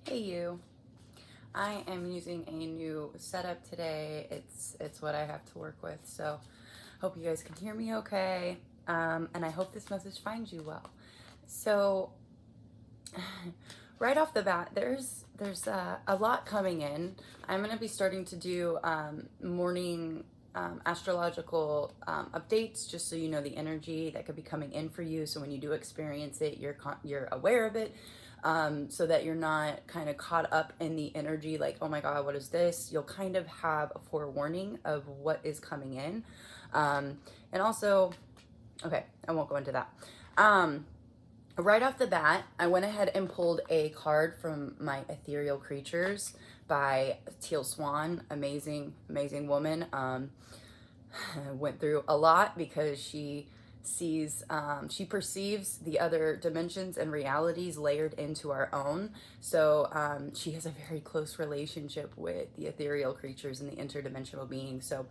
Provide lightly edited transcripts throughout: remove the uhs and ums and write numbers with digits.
Hey you. I am using a new setup today. It's what I have to work with, so hope you guys can hear me okay. And I hope this message finds you well. So right off the bat, there's a lot coming in. I'm gonna be starting to do morning astrological updates, just so you know the energy that could be coming in for you. So when you do experience it, you're aware of it, so that you're not kind of caught up in the energy. Like, oh my God, what is this? You'll kind of have a forewarning of what is coming in, and also, okay, I won't go into that. Right off the bat, I went ahead and pulled a card from my Ethereal Creatures by Teal Swan. Amazing, amazing woman. Went through a lot because she perceives the other dimensions and realities layered into our own. So she has a very close relationship with the ethereal creatures and the interdimensional beings. So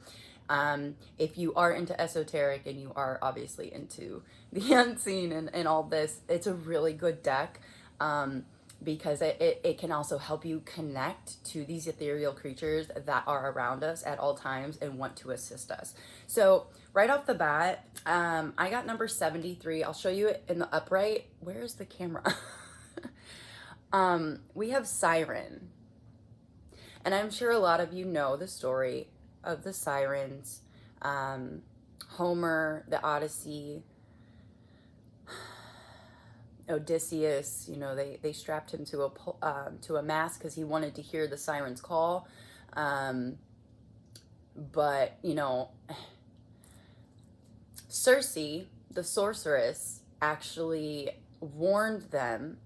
if you are into esoteric and you are obviously into the unseen and all this, it's a really good deck. Because it can also help you connect to these ethereal creatures that are around us at all times and want to assist us. So right off the bat, I got number 73. I'll show you it in the upright. Where's the camera? We have Siren. And I'm sure a lot of you know the story of the Sirens. Homer, the Odyssey, Odysseus, they strapped him to a mast because he wanted to hear the siren's call. But Circe, the sorceress, actually warned them,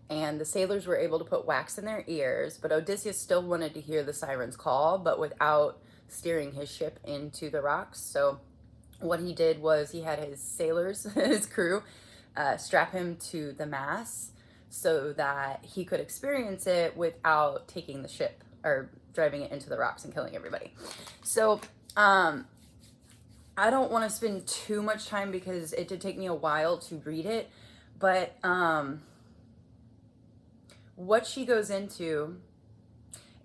and the sailors were able to put wax in their ears, but Odysseus still wanted to hear the siren's call, but without steering his ship into the rocks. So what he did was he had his sailors, his crew, strap him to the mast so that he could experience it without taking the ship or driving it into the rocks and killing everybody. So I don't want to spend too much time because it did take me a while to read it, but what she goes into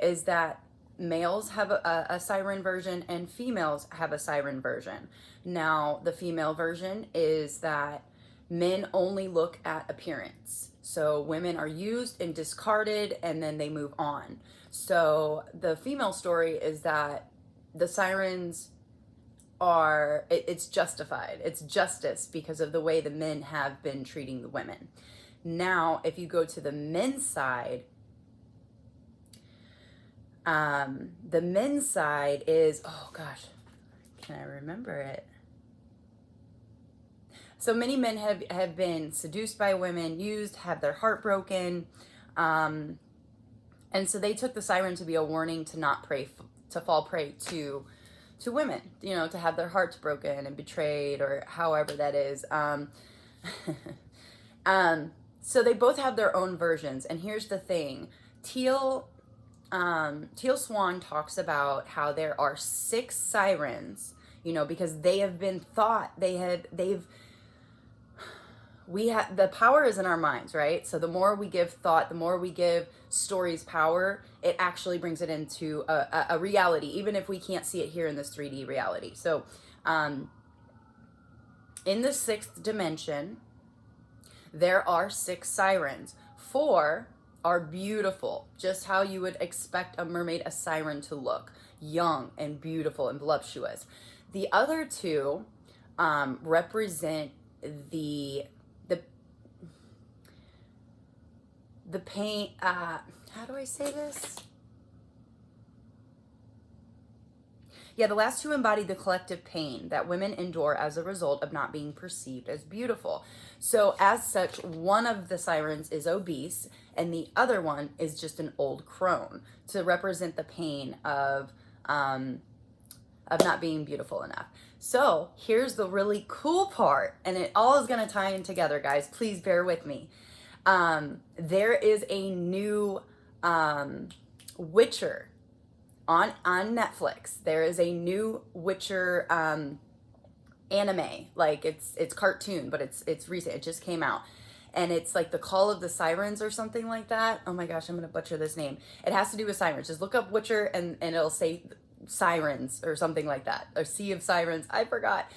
is that males have a siren version and females have a siren version. Now, the female version is that men only look at appearance. So women are used and discarded and then they move on. So the female story is that the sirens it's justified. It's justice because of the way the men have been treating the women. Now, if you go to the men's side, the men's side is, oh gosh, can I remember it? So many men have been seduced by women, used, have their heart broken. And so they took the siren to be a warning to not to fall prey to women, to have their hearts broken and betrayed or however that is. So they both have their own versions. And here's the thing. Teal Swan talks about how there are 6 sirens, because they have been thought, the power is in our minds, right? So the more we give thought, the more we give stories power, it actually brings it into a reality, even if we can't see it here in this 3D reality. So in the 6th dimension, there are 6 sirens. 4 are beautiful, just how you would expect a mermaid, a siren to look, young and beautiful and voluptuous. The other 2 represent the pain, how do I say this? Yeah, the last 2 embody the collective pain that women endure as a result of not being perceived as beautiful. So as such, one of the sirens is obese and the other one is just an old crone to represent the pain of not being beautiful enough. So here's the really cool part, and it all is going to tie in together, guys. Please bear with me. There is a new Witcher on Netflix. There is a new Witcher anime. Like it's cartoon, but it's recent. It just came out. and it's like the call of the Sirens or something like that. Oh my gosh, I'm gonna butcher this name. It has to do with sirens. Just look up Witcher and it'll say Sirens or something like that, or Sea of Sirens. I forgot.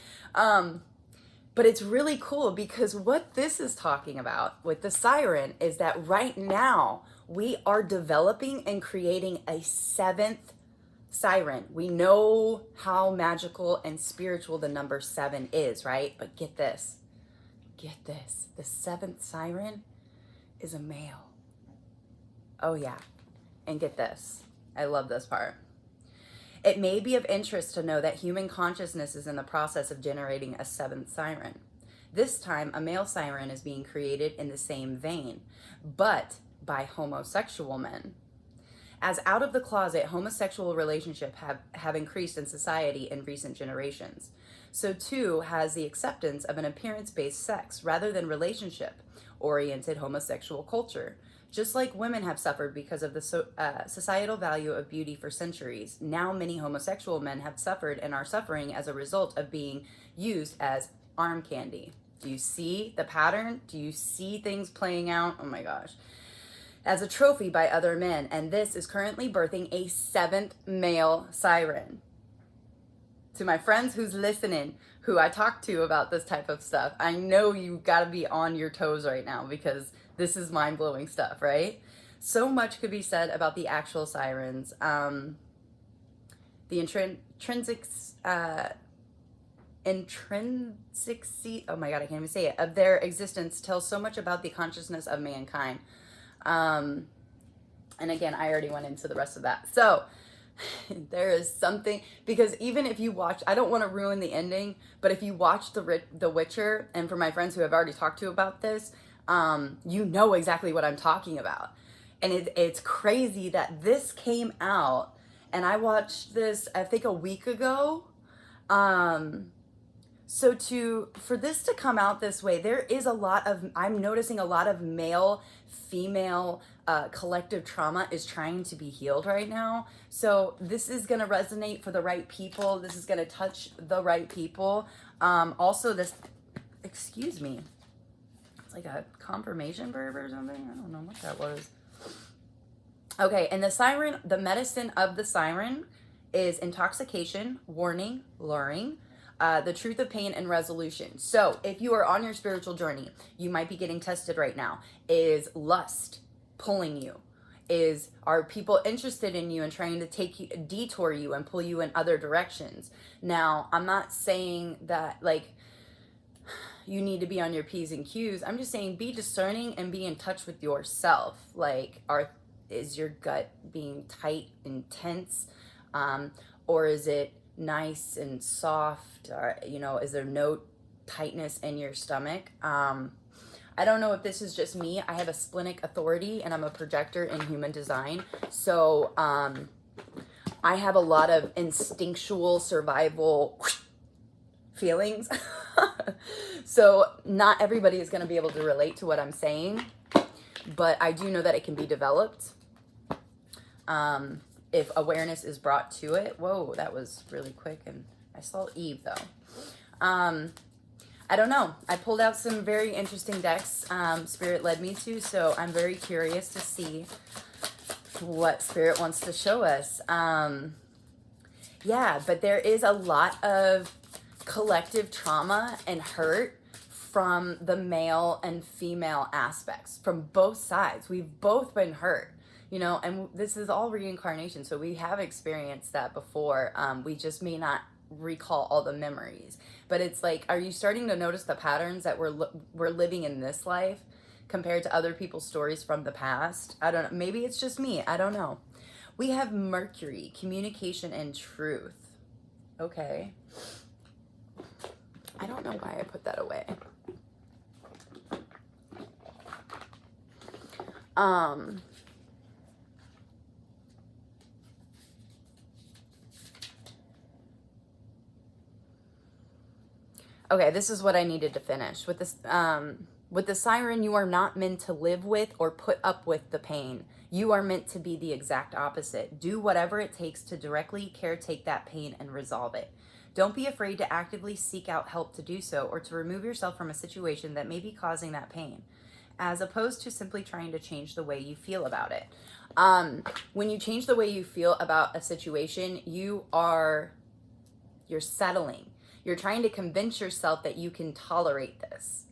But it's really cool because what this is talking about with the siren is that right now we are developing and creating a seventh siren. We know how magical and spiritual the number 7 is, right? But get this. Get this. The 7th siren is a male. Oh yeah. And get this. I love this part. It may be of interest to know that human consciousness is in the process of generating a 7th siren. This time, a male siren is being created in the same vein, but by homosexual men. As out of the closet, homosexual relationships have increased in society in recent generations. So too has the acceptance of an appearance-based sex rather than relationship-oriented homosexual culture. Just like women have suffered because of the societal value of beauty for centuries, now many homosexual men have suffered and are suffering as a result of being used as arm candy. Do you see the pattern? Do you see things playing out? Oh my gosh. As a trophy by other men, and this is currently birthing a 7th male siren. To my friends who's listening, who I talk to about this type of stuff, I know you gotta be on your toes right now because this is mind-blowing stuff, right? So much could be said about the actual sirens. The intrinsic, oh my God, I can't even say it, of their existence tells so much about the consciousness of mankind. And again, I already went into the rest of that. So there is something, because even if you watch, I don't want to ruin the ending, but if you watch The Witcher, and for my friends who I've already talked to about this, you know exactly what I'm talking about. And it's crazy that this came out, and I watched this, I think, a week ago. So for this to come out this way, there is I'm noticing a lot of male, female, collective trauma is trying to be healed right now. So this is going to resonate for the right people. This is going to touch the right people. Also this, excuse me, it's like a confirmation verb or something. I don't know what that was. Okay. And the siren, the medicine of the siren is intoxication, warning, luring, the truth of pain, and resolution. So if you are on your spiritual journey, you might be getting tested right now. Is lust pulling you? Are people interested in you and trying to detour you and pull you in other directions? Now, I'm not saying that like you need to be on your P's and Q's. I'm just saying be discerning and be in touch with yourself. Like, is your gut being tight and tense? Or is it nice and soft? Or, is there no tightness in your stomach? I don't know if this is just me. I have a splenic authority and I'm a projector in human design. So I have a lot of instinctual survival feelings. So not everybody is going to be able to relate to what I'm saying, but I do know that it can be developed if awareness is brought to it. Whoa, that was really quick, and I saw Eve though. I don't know. I pulled out some very interesting decks Spirit led me to, so I'm very curious to see what Spirit wants to show us. Yeah, but there is a lot of collective trauma and hurt from the male and female aspects, from both sides. We've both been hurt, and this is all reincarnation, so we have experienced that before. We just may not recall all the memories. But it's like, are you starting to notice the patterns that we're living in this life compared to other people's stories from the past? I don't know. Maybe it's just me. I don't know. We have Mercury, communication and truth. Okay. I don't know why I put that away. Okay, this is what I needed to finish. With this, with the siren, you are not meant to live with or put up with the pain. You are meant to be the exact opposite. Do whatever it takes to directly caretake that pain and resolve it. Don't be afraid to actively seek out help to do so, or to remove yourself from a situation that may be causing that pain. as opposed to simply trying to change the way you feel about it. When you change the way you feel about a situation, you're settling. You're trying to convince yourself that you can tolerate this.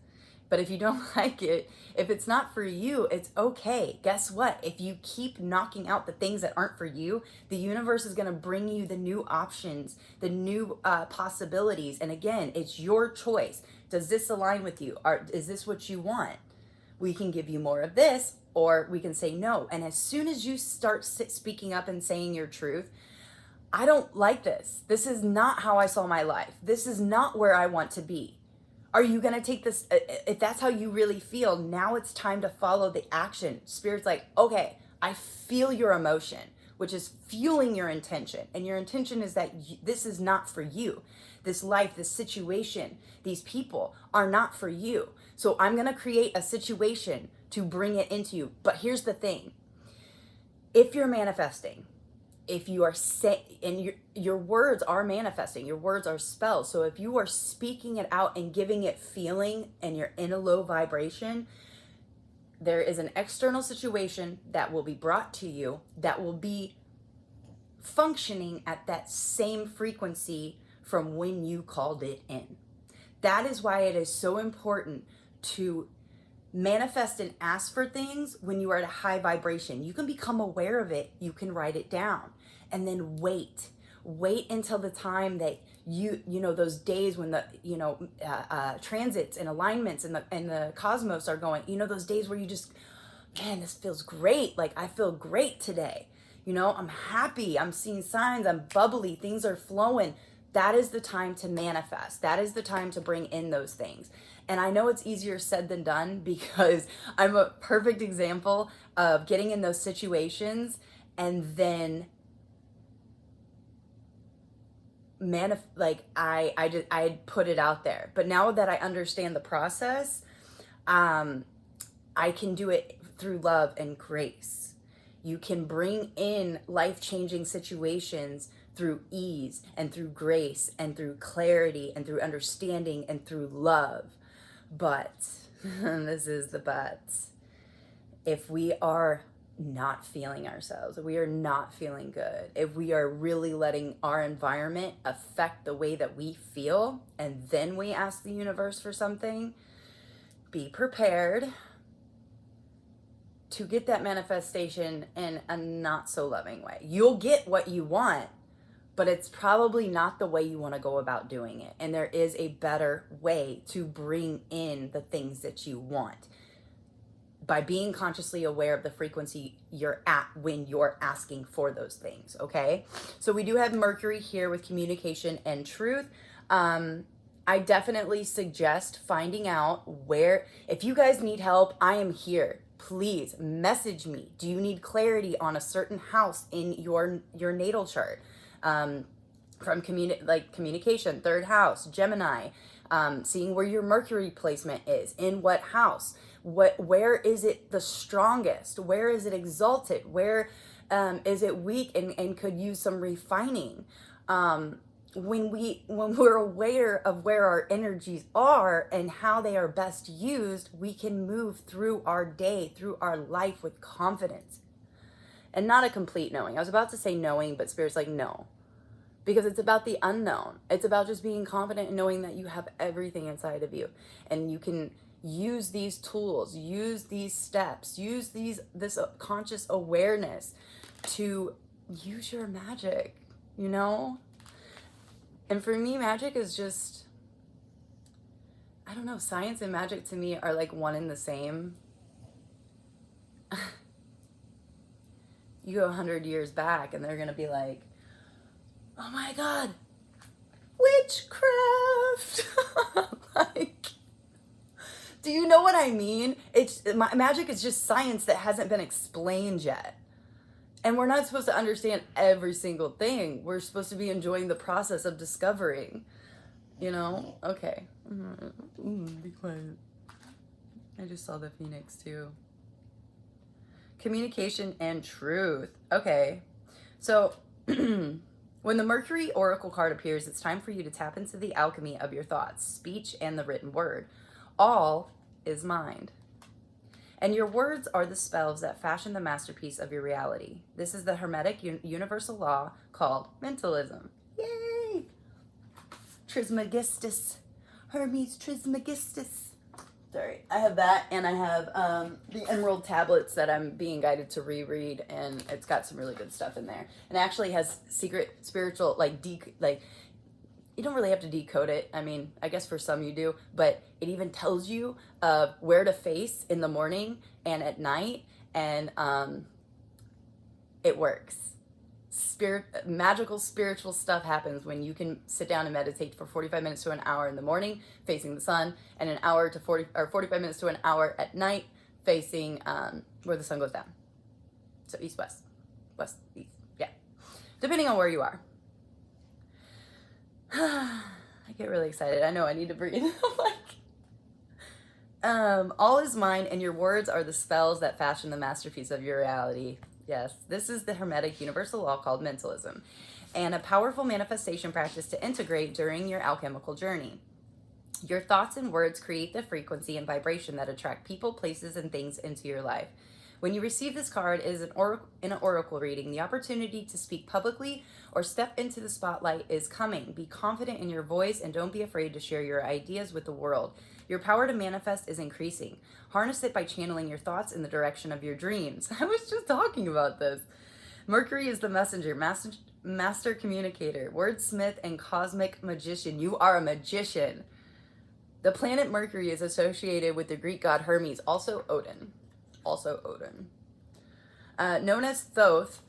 But if you don't like it, if it's not for you, it's okay. Guess what? If you keep knocking out the things that aren't for you, the universe is going to bring you the new options, the new possibilities. And again, it's your choice. Does this align with you? Or is this what you want? We can give you more of this, or we can say no. And as soon as you start speaking up and saying your truth, I don't like this. This is not how I saw my life. This is not where I want to be. Are you going to take this? If that's how you really feel, now it's time to follow the action. Spirit's like, okay, I feel your emotion, which is fueling your intention. And your intention is that this is not for you. This life, this situation, these people are not for you. So I'm going to create a situation to bring it into you. But here's the thing. If you're manifesting, if you are saying, and your words are manifesting, your words are spells. So if you are speaking it out and giving it feeling and you're in a low vibration, there is an external situation that will be brought to you that will be functioning at that same frequency from when you called it in. That is why it is so important to manifest and ask for things when you are at a high vibration. You can become aware of it, you can write it down, and then wait until the time that you know those days when the transits and alignments and the cosmos are going, those days where you just, man, this feels great, like I feel great today, I'm happy, I'm seeing signs, I'm bubbly, things are flowing. That is the time to manifest. That is the time to bring in those things. And I know it's easier said than done because I'm a perfect example of getting in those situations and then I put it out there. But now that I understand the process, I can do it through love and grace. You can bring in life-changing situations through ease and through grace and through clarity and through understanding and through love. But, this is the but, if we are not feeling ourselves, if we are not feeling good, if we are really letting our environment affect the way that we feel, and then we ask the universe for something, be prepared to get that manifestation in a not so loving way. You'll get what you want, but it's probably not the way you want to go about doing it. And there is a better way to bring in the things that you want by being consciously aware of the frequency you're at when you're asking for those things, okay? So we do have Mercury here with communication and truth. I definitely suggest finding out where, if you guys need help, I am here. Please message me. Do you need clarity on a certain house in your natal chart? From communication, third house, Gemini, seeing where your Mercury placement is, in what house, where is it the strongest, where is it exalted, where is it weak and could use some refining. When we're aware of where our energies are and how they are best used, we can move through our day, through our life with confidence. And not a complete knowing. I was about to say knowing, but Spirit's like, no. Because it's about the unknown. It's about just being confident and knowing that you have everything inside of you. And you can use these tools, use these steps, use this conscious awareness to use your magic, And for me, magic is just, I don't know, science and magic to me are like one and the same. You go 100 years back and they're going to be like, oh my God, witchcraft. Like, do you know what I mean? Magic is just science that hasn't been explained yet. And we're not supposed to understand every single thing. We're supposed to be enjoying the process of discovering, Okay. Be quiet. I just saw the Phoenix too. Communication and truth. Okay. So when the Mercury Oracle card appears, it's time for you to tap into the alchemy of your thoughts, speech, and the written word. All is mind. And your words are the spells that fashion the masterpiece of your reality. This is the Hermetic universal law called mentalism. Yay! Trismegistus. Hermes Trismegistus. Sorry, I have that, and I have the Emerald tablets that I'm being guided to reread, and it's got some really good stuff in there. And it actually has secret spiritual, you don't really have to decode it. I mean, I guess for some you do, but it even tells you where to face in the morning and at night, and it works. Magical spiritual stuff happens when you can sit down and meditate for 45 minutes to an hour in the morning facing the sun, and an hour to 45 minutes to an hour at night facing where the sun goes down. So east, west, east, yeah, depending on where you are. I get really excited. I know I need to breathe. All is mind, and your words are the spells that fashion the masterpiece of your reality. Yes, this is the Hermetic universal law called mentalism, and a powerful manifestation practice to integrate during your alchemical journey. Your thoughts and words create the frequency and vibration that attract people, places, and things into your life. When you receive this card, it is in an oracle reading. The opportunity to speak publicly or step into the spotlight is coming. Be confident in your voice and don't be afraid to share your ideas with the world. Your power to manifest is increasing. Harness it by channeling your thoughts in the direction of your dreams. I was just talking about this. Mercury is the messenger, master communicator, wordsmith, and cosmic magician. You are a magician. The planet Mercury is associated with the Greek god Hermes, also Odin. Known as Thoth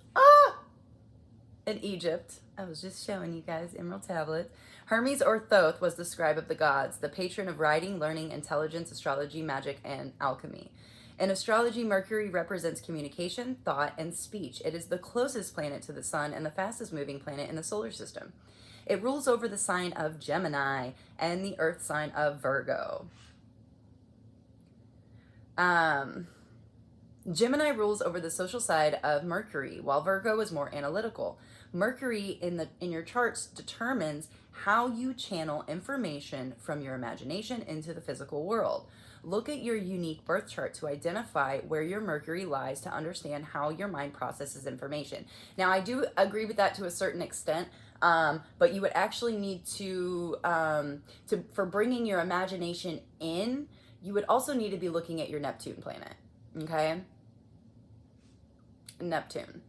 in Egypt. I was just showing you guys Emerald tablets. Hermes or Thoth was the scribe of the gods, the patron of writing, learning, intelligence, astrology, magic, and alchemy. In astrology, Mercury represents communication, thought, and speech. It is the closest planet to the sun and the fastest moving planet in the solar system. It rules over the sign of Gemini and the earth sign of Virgo. Gemini rules over the social side of Mercury, while Virgo is more analytical. Mercury in your charts determines how you channel information from your imagination into the physical world. Look at your unique birth chart to identify where your Mercury lies to understand how your mind processes information. Now, I do agree with that to a certain extent, but you would actually need to for bringing your imagination in, you would also need to be looking at your Neptune planet, okay? Neptune.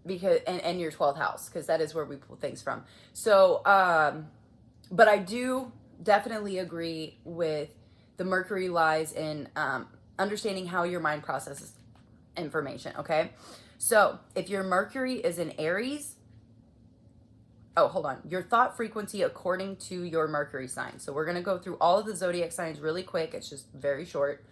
Because and your 12th house, because that is where we pull things from. So but I do definitely agree with the Mercury lies in understanding how your mind processes information. Okay, so if your Mercury is in Aries, your thought frequency according to your Mercury sign. So we're going to go through all of the zodiac signs really quick. It's just very short.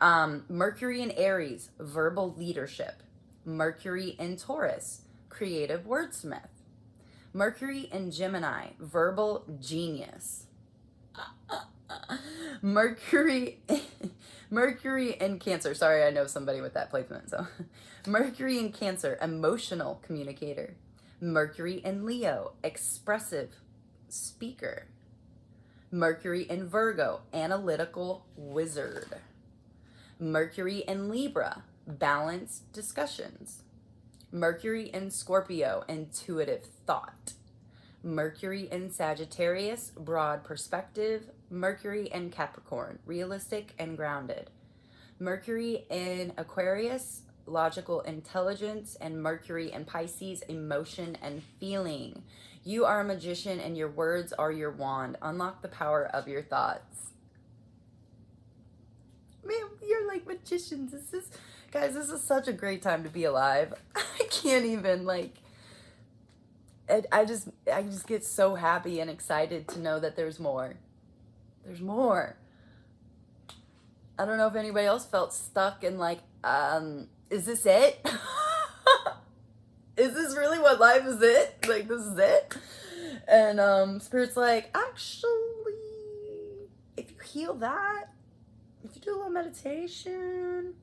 Mercury in Aries, verbal leadership. Mercury in Taurus, creative wordsmith. Mercury in Gemini, verbal genius. Mercury in Cancer. Sorry, I know somebody with that placement. So, Mercury in Cancer, emotional communicator. Mercury in Leo, expressive speaker. Mercury in Virgo, analytical wizard. Mercury in Libra, balanced discussions. Mercury in Scorpio, intuitive thought. Mercury in Sagittarius, broad perspective. Mercury in Capricorn, realistic and grounded. Mercury in Aquarius, logical intelligence. And Mercury in Pisces, emotion and feeling. You are a magician and your words are your wand. Unlock the power of your thoughts. Man, you're like magicians. Guys, this is such a great time to be alive. I can't even, I just get so happy and excited to know that there's more. There's more. I don't know if anybody else felt stuck and is this it? Is this really what life is it? This is it? And Spirit's like, actually, if you heal that, if you do a little meditation,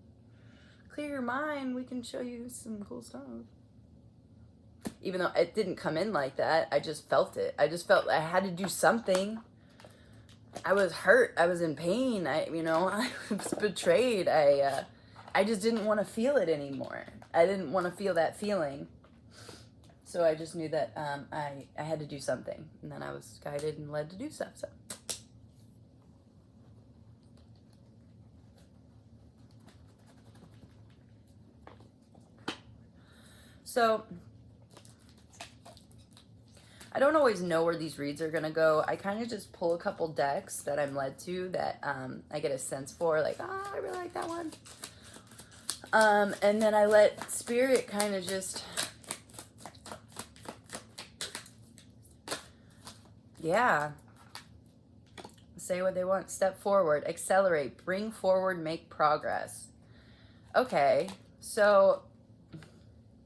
clear your mind, we can show you some cool stuff. Even though it didn't come in like that, I just felt it. I just felt I had to do something. I was hurt. I was in pain. I was betrayed. I just didn't want to feel it anymore. I didn't want to feel that feeling. So I just knew that I had to do something. And then I was guided and led to do stuff. So I don't always know where these reads are going to go. I kind of just pull a couple decks that I'm led to that I get a sense for, like, I really like that one. And then I let Spirit kind of just, say what they want. Step forward, accelerate, bring forward, make progress. Okay, so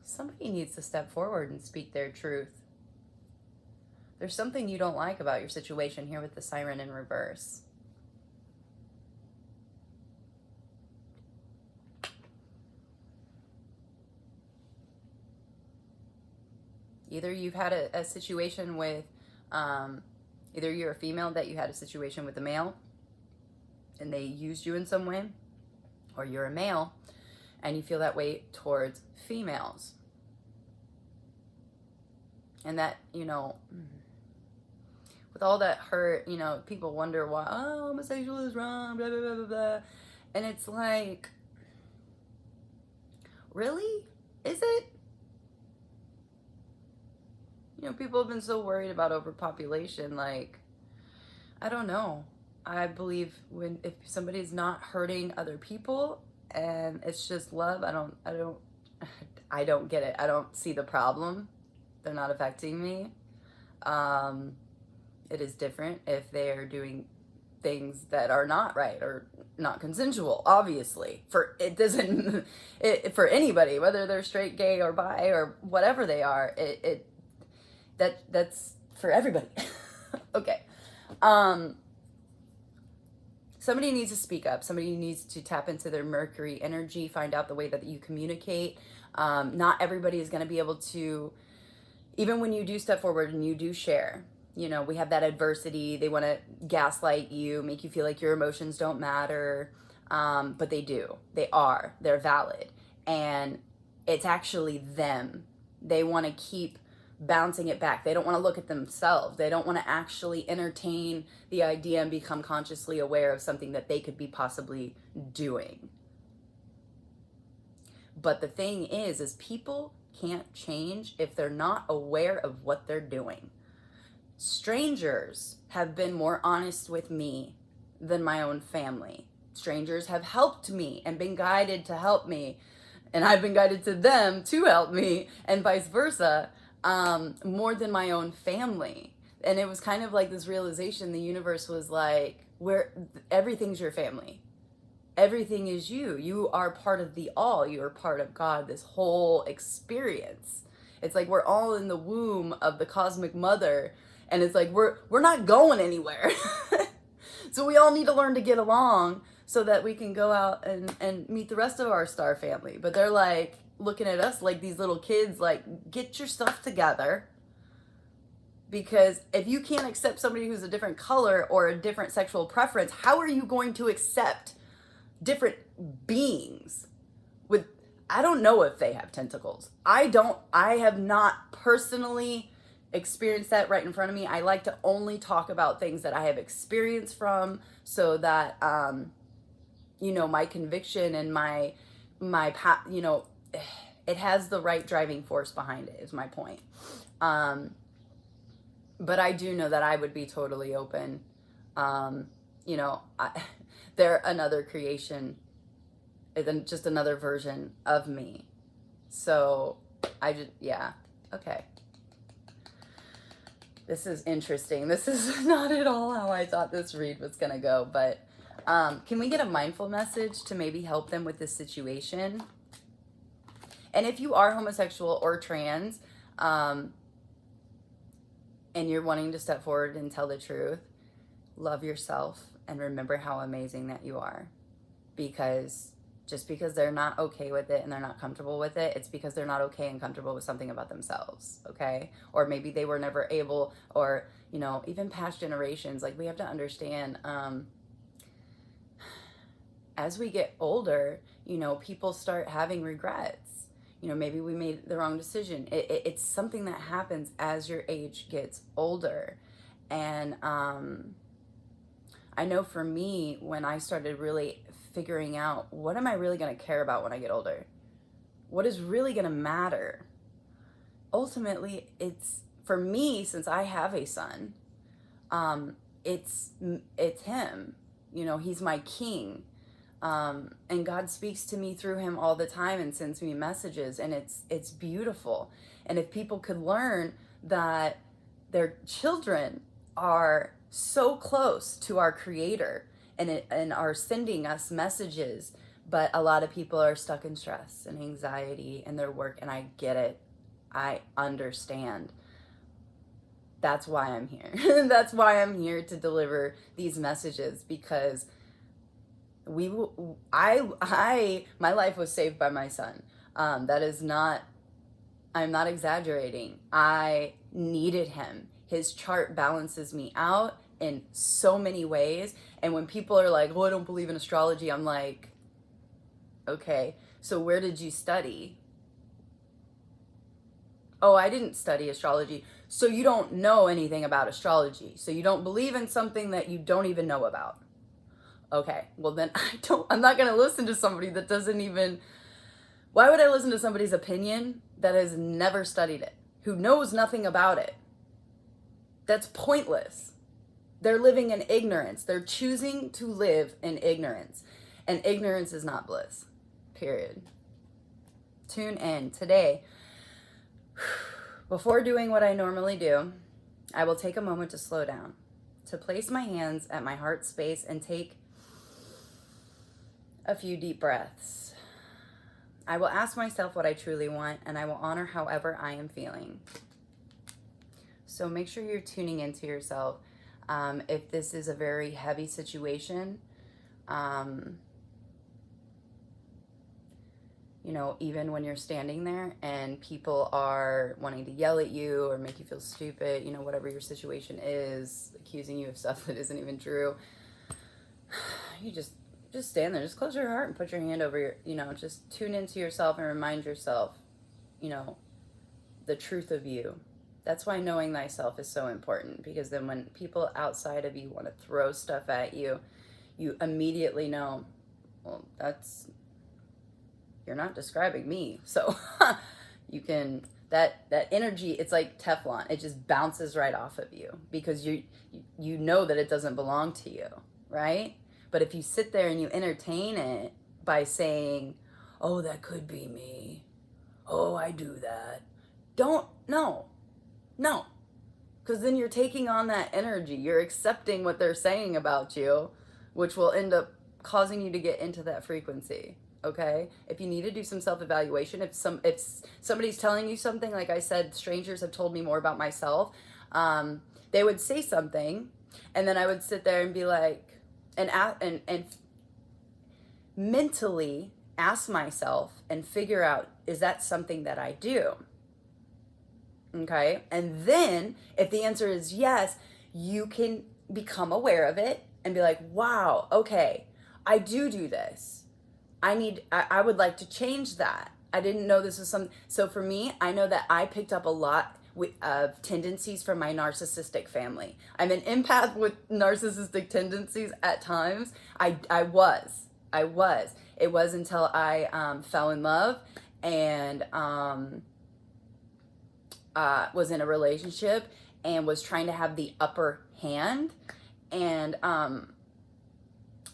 somebody needs to step forward and speak their truth. There's something you don't like about your situation here with the Siren in reverse. Either you've had a situation with, either you're a female that you had a situation with a male and they used you in some way, or you're a male and you feel that way towards females. And that, with all that hurt, people wonder why, homosexual is wrong, blah, blah, blah, blah, blah. And it's like, really? Is it? People have been so worried about overpopulation. Like, I don't know. I believe if somebody's not hurting other people and it's just love, I don't get it. I don't see the problem. They're not affecting me. It is different if they're doing things that are not right or not consensual, obviously. For anybody, whether they're straight, gay, or bi, or whatever they are, that's for everybody. Okay. Somebody needs to speak up. Somebody needs to tap into their Mercury energy, find out the way that you communicate. Not everybody is going to be able to, even when you do step forward and you do share, we have that adversity. They want to gaslight you, make you feel like your emotions don't matter. But they do. They're valid. And it's actually them. They want to keep bouncing it back. They don't want to look at themselves. They don't want to actually entertain the idea and become consciously aware of something that they could be possibly doing. But the thing is people can't change if they're not aware of what they're doing. Strangers have been more honest with me than my own family. Strangers have helped me and been guided to help me, and I've been guided to them to help me, and vice versa. More than my own family. And it was kind of like this realization. The universe was like, everything's your family. Everything is you. You are part of the all. You are part of God, this whole experience. It's like we're all in the womb of the cosmic mother, and it's like we're not going anywhere. So we all need to learn to get along so that we can go out and meet the rest of our star family. But they're like looking at us like these little kids, like, get your stuff together. Because if you can't accept somebody who's a different color or a different sexual preference, how are you going to accept different beings with, I don't know if they have tentacles. I have not personally experienced that right in front of me. I like to only talk about things that I have experience from, so that, my conviction and my it has the right driving force behind it, is my point. But I do know that I would be totally open. They're another creation, just another version of me. So okay. This is interesting. This is not at all how I thought this read was gonna go, but can we get a mindful message to maybe help them with this situation? And if you are homosexual or trans, and you're wanting to step forward and tell the truth, love yourself and remember how amazing that you are. Because Just because they're not okay with it and they're not comfortable with it, it's because they're not okay and comfortable with something about themselves, okay? Or maybe they were never able, or, you know, even past generations. Like, we have to understand, as we get older, you know, people start having regrets. You know, maybe we made the wrong decision. It's something that happens as your age gets older. And I know for me, when I started really figuring out, what am I really going to care about when I get older? What is really going to matter? Ultimately, it's, for me, since I have a son, it's him. You know, he's my king. And God speaks to me through him all the time and sends me messages, and it's beautiful. And if people could learn that their children are so close to our Creator, and are sending us messages, but a lot of people are stuck in stress and anxiety in their work, and I get it. I understand. That's why I'm here. That's why I'm here to deliver these messages, because my life was saved by my son. That is not, I'm not exaggerating. I needed him. His chart balances me out in so many ways. And when people are like, oh, I don't believe in astrology, I'm like, okay, so where did you study? Oh, I didn't study astrology. So you don't know anything about astrology. So you don't believe in something that you don't even know about. Okay, well then I'm not going to listen to somebody that doesn't even, why would I listen to somebody's opinion that has never studied it, who knows nothing about it? That's pointless. They're living in ignorance. They're choosing to live in ignorance. And ignorance is not bliss. Period. Tune in today. Before doing what I normally do, I will take a moment to slow down, to place my hands at my heart space and take a few deep breaths. I will ask myself what I truly want, and I will honor however I am feeling. So make sure you're tuning into yourself. If this is a very heavy situation, you know, even when you're standing there and people are wanting to yell at you or make you feel stupid, you know, whatever your situation is, accusing you of stuff that isn't even true, you just stand there. Just close your heart and put your hand over your, you know, just tune into yourself and remind yourself, you know, the truth of you. That's why knowing thyself is so important, because then when people outside of you want to throw stuff at you, you immediately know, well, you're not describing me. So you can, that energy, it's like Teflon. It just bounces right off of you, because you know that it doesn't belong to you, right? But if you sit there and you entertain it by saying, oh, that could be me. Oh, I do that. No. Because then you're taking on that energy. You're accepting what they're saying about you, which will end up causing you to get into that frequency. Okay? If you need to do some self-evaluation, if somebody's telling you something, like I said, strangers have told me more about myself. They would say something, and then I would sit there and be like, and mentally ask myself and figure out, is that something that I do? Okay? And then if the answer is yes, you can become aware of it and be like, wow, okay, I do this. I would like to change that. I didn't know this was something. So for me, I know that I picked up a lot of tendencies from my narcissistic family. I'm an empath with narcissistic tendencies at times. I was. It was until I fell in love and was in a relationship and was trying to have the upper hand. And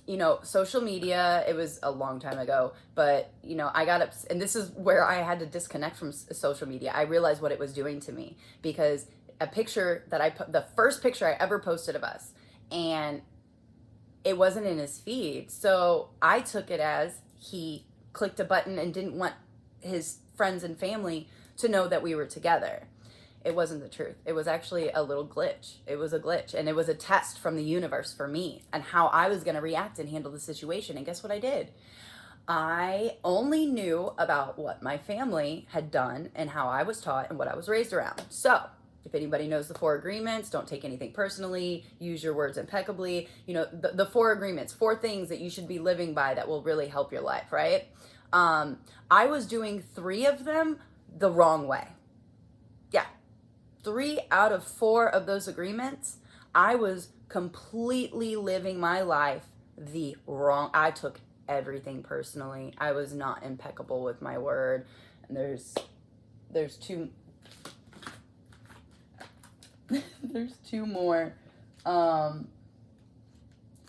you know, social media, it was a long time ago, but, you know, I got up, and this is where I had to disconnect from social media. I realized what it was doing to me, because a picture that the first picture I ever posted of us, and it wasn't in his feed. So I took it as he clicked a button and didn't want his friends and family to know that we were together. It wasn't the truth. It was actually a little glitch. It was a glitch, and it was a test from the universe for me and how I was going to react and handle the situation. And guess what I did? I only knew about what my family had done and how I was taught and what I was raised around. So, if anybody knows the 4 agreements, don't take anything personally, use your words impeccably. You know, the 4 agreements, 4 things that you should be living by that will really help your life, right? I was doing 3 of them the wrong way. Yeah. 3 out of 4 of those agreements, I was completely living my life the wrong. I took everything personally. I was not impeccable with my word. And there's two there's 2 more.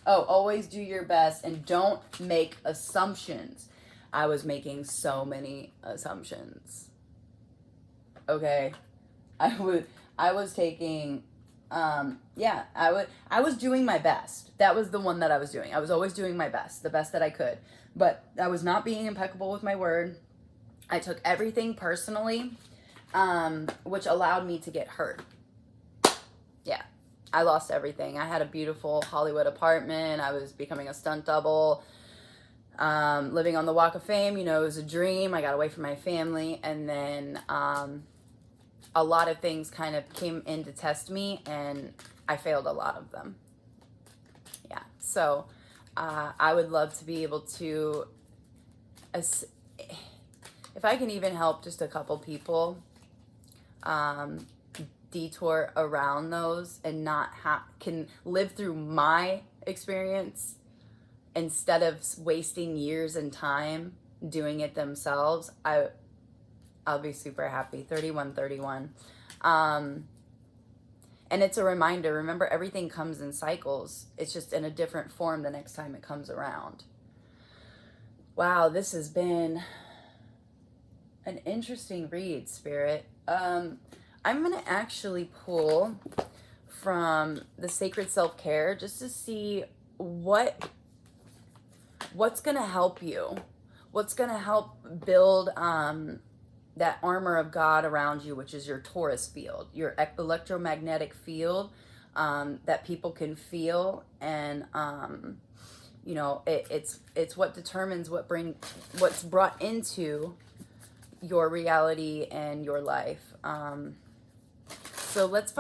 Always do your best and don't make assumptions. I was making so many assumptions. Okay. I was taking I was doing my best. That was the one that I was doing. I was always doing my best, the best that I could. But I was not being impeccable with my word. I took everything personally, which allowed me to get hurt. Yeah. I lost everything. I had a beautiful Hollywood apartment. I was becoming a stunt double. Living on the Walk of Fame, you know, it was a dream. I got away from my family, and then a lot of things kind of came in to test me, and I failed a lot of them. Yeah, so I would love to be able to, if I can even help just a couple people detour around those and not can live through my experience instead of wasting years and time doing it themselves, I'll be super happy. 3131. And it's a reminder. Remember, everything comes in cycles. It's just in a different form the next time it comes around. Wow, this has been an interesting read, Spirit. I'm going to actually pull from the Sacred Self-Care just to see what's going to help you. What's going to help build that armor of God around you, which is your Taurus field, your electromagnetic field that people can feel. And, you know, it's what determines what's brought into your reality and your life. So let's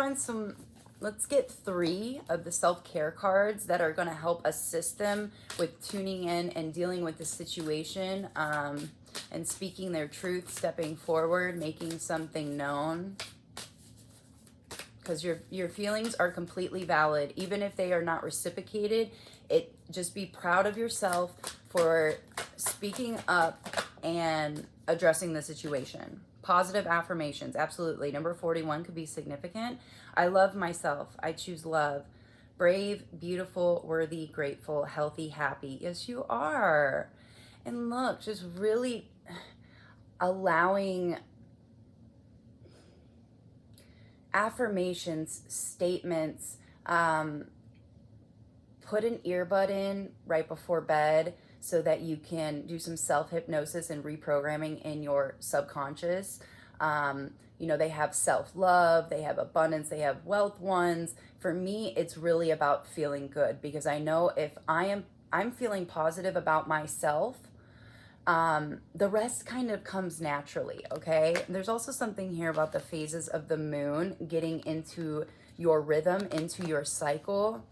get 3 of the self-care cards that are going to help assist them with tuning in and dealing with the situation, and speaking their truth, stepping forward, making something known. Because your feelings are completely valid, even if they are not reciprocated. Just be proud of yourself for speaking up and addressing the situation. Positive affirmations, absolutely. Number 41 could be significant. I love myself. I choose love. Brave, beautiful, worthy, grateful, healthy, happy. Yes, you are. And look, just really allowing affirmations, statements, put an earbud in right before bed so that you can do some self-hypnosis and reprogramming in your subconscious. You know, they have self-love, they have abundance, they have wealth ones. For me, it's really about feeling good, because I know if I'm feeling positive about myself, the rest kind of comes naturally, okay? There's also something here about the phases of the moon getting into your rhythm, into your cycle.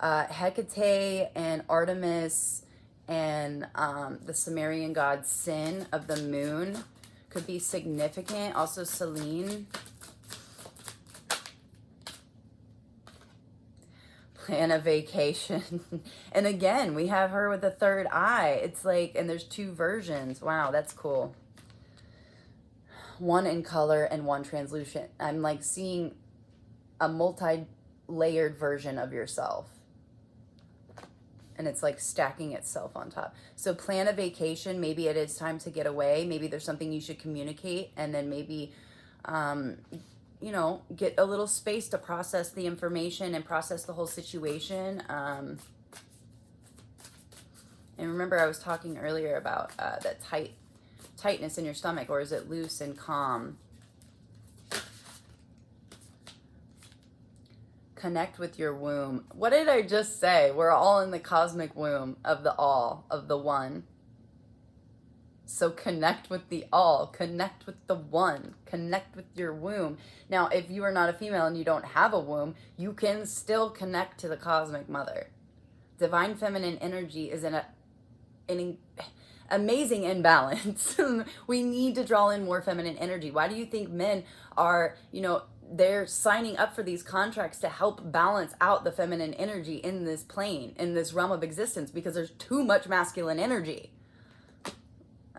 Hecate and Artemis and the Sumerian god Sin of the moon could be significant. Also Selene. Plan a vacation. And again, we have her with the third eye. It's like, and there's 2 versions. Wow, that's cool. One in color and one translucent. I'm like seeing a multi-layered version of yourself. And it's like stacking itself on top. So plan a vacation. Maybe it is time to get away. Maybe there's something you should communicate. And then maybe, you know, get a little space to process the information and process the whole situation. And remember, I was talking earlier about that tightness in your stomach, or is it loose and calm? Connect with your womb. What did I just say? We're all in the cosmic womb of the all, of the one. So connect with the all, connect with the one, connect with your womb. Now, if you are not a female and you don't have a womb, you can still connect to the cosmic mother. Divine feminine energy is in an amazing imbalance. We need to draw in more feminine energy. Why do you think men are, they're signing up for these contracts to help balance out the feminine energy in this plane, in this realm of existence? Because there's too much masculine energy.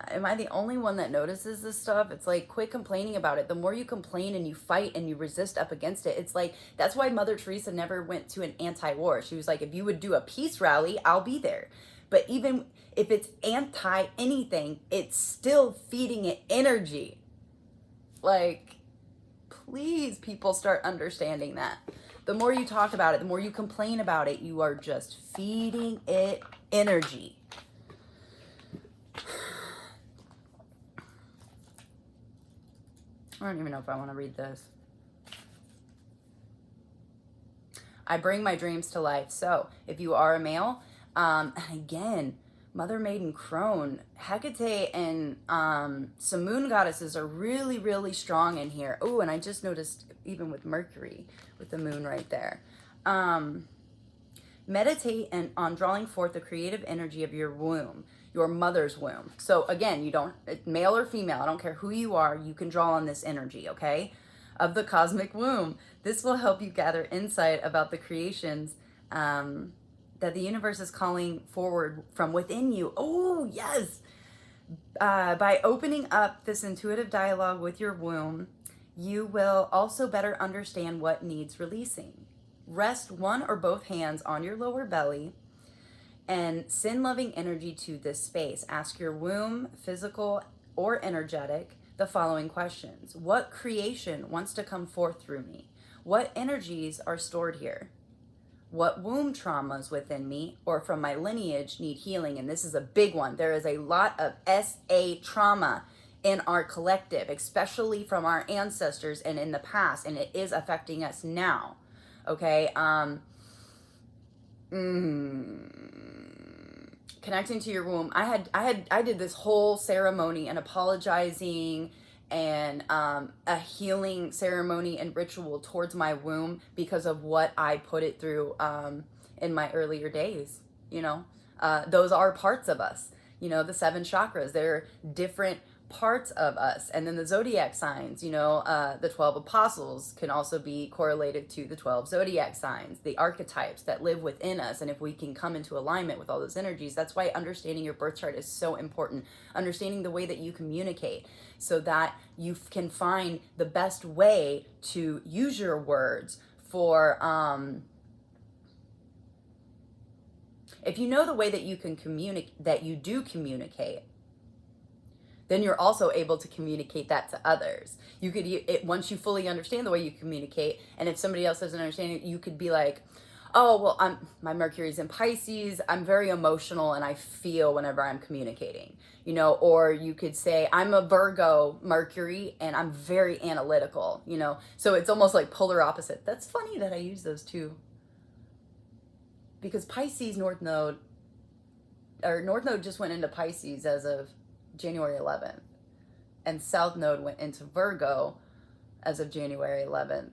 Am I the only one that notices this stuff? It's like, quit complaining about it. The more you complain and you fight and you resist up against it, it's like, that's why Mother Teresa never went to an anti-war. She was like, if you would do a peace rally, I'll be there. But even if it's anti anything, it's still feeding it energy. Like, please, people, start understanding that. The more you talk about it, the more you complain about it, you are just feeding it energy. I don't even know if I want to read this. I bring my dreams to life. So if you are a male, and again, Mother Maiden Crone, Hecate, and some moon goddesses are really, really strong in here. Oh, and I just noticed even with Mercury, with the moon right there. Meditate on drawing forth the creative energy of your womb, your mother's womb. So again, you don't, male or female, I don't care who you are, you can draw on this energy, okay? Of the cosmic womb. This will help you gather insight about the creations that the universe is calling forward from within you. Oh, yes! By opening up this intuitive dialogue with your womb, you will also better understand what needs releasing. Rest one or both hands on your lower belly and send loving energy to this space. Ask your womb, physical or energetic, the following questions. What creation wants to come forth through me? What energies are stored here? What womb traumas within me or from my lineage need healing? And this is a big one. There is a lot of SA trauma in our collective, especially from our ancestors and in the past, and it is affecting us now. Okay. Connecting to your womb. I did this whole ceremony and apologizing and a healing ceremony and ritual towards my womb because of what I put it through in my earlier days. Those are parts of us. The 7 chakras, they're different parts of us. And then the zodiac signs, the 12 apostles can also be correlated to the 12 zodiac signs, the archetypes that live within us. And if we can come into alignment with all those energies, that's why understanding your birth chart is so important. Understanding the way that you communicate so that you can find the best way to use your words for, if you know the way that you can communicate, that you do communicate, then you're also able to communicate that to others. You could, once you fully understand the way you communicate, and if somebody else doesn't understand it, you could be like, oh, well, my Mercury's in Pisces, I'm very emotional and I feel whenever I'm communicating, or you could say, I'm a Virgo Mercury and I'm very analytical, so it's almost like polar opposite. That's funny that I use those two, because Pisces North Node just went into Pisces as of January 11th, and South Node went into Virgo as of January 11th,